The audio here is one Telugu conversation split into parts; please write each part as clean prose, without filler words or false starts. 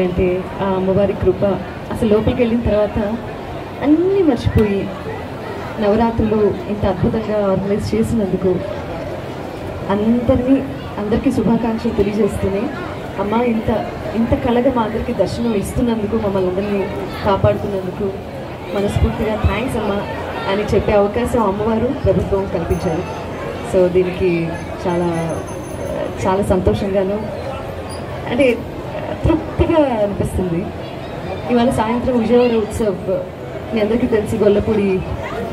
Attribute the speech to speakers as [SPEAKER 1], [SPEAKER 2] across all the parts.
[SPEAKER 1] అంటే ఆ అమ్మవారి కృప అసలు లోపలికి వెళ్ళిన తర్వాత అన్నీ మర్చిపోయి నవరాత్రులు ఇంత అద్భుతంగా ఆర్గనైజ్ చేసినందుకు అందరికీ శుభాకాంక్షలు తెలియజేస్తూనే అమ్మ ఇంత కళగా మా అందరికీ దర్శనం ఇస్తున్నందుకు మమ్మల్ని అందరినీ కాపాడుతున్నందుకు మనస్ఫూర్తిగా థ్యాంక్స్ అమ్మ అని చెప్పే అవకాశం అమ్మవారు ప్రభుత్వం కల్పించారు. సో దీనికి చాలా చాలా సంతోషంగాను అంటే తృప్తిగా అనిపిస్తుంది. ఇవాళ సాయంత్రం విజయవాడ ఉత్సవ్ మీ అందరికీ తెలిసి గొల్లపూడి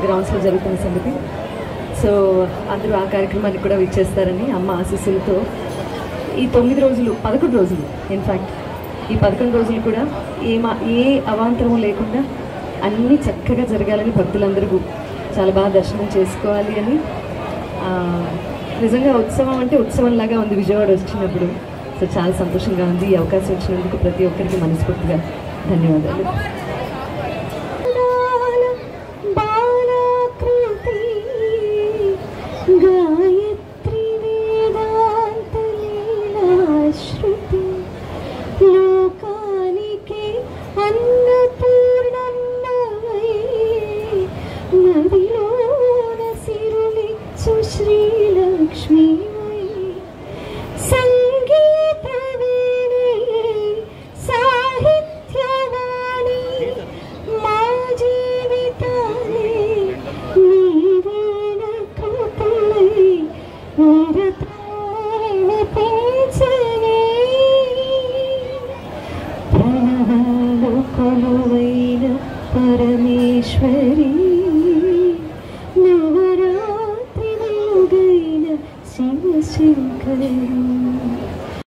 [SPEAKER 1] గ్రౌండ్స్లో జరుగుతున్న సంగతి. సో అందరూ ఆ కార్యక్రమానికి కూడా విచ్చేస్తారని అమ్మ ఆశీస్సులతో ఈ 11 రోజులు ఇన్ఫ్యాక్ట్ ఈ 11 రోజులు కూడా ఏ అవాంతరము లేకుండా అన్నీ చక్కగా జరగాలని భక్తులందరూ చాలా బాగా దర్శనం చేసుకోవాలి అని నిజంగా ఉత్సవం అంటే ఉత్సవంలాగా ఉంది విజయవాడ వచ్చినప్పుడు. సో చాలా సంతోషంగా ఉంది. ఈ అవకాశం ఇచ్చినందుకు ప్రతి ఒక్కరికి మనస్ఫూర్తిగా ధన్యవాదాలు.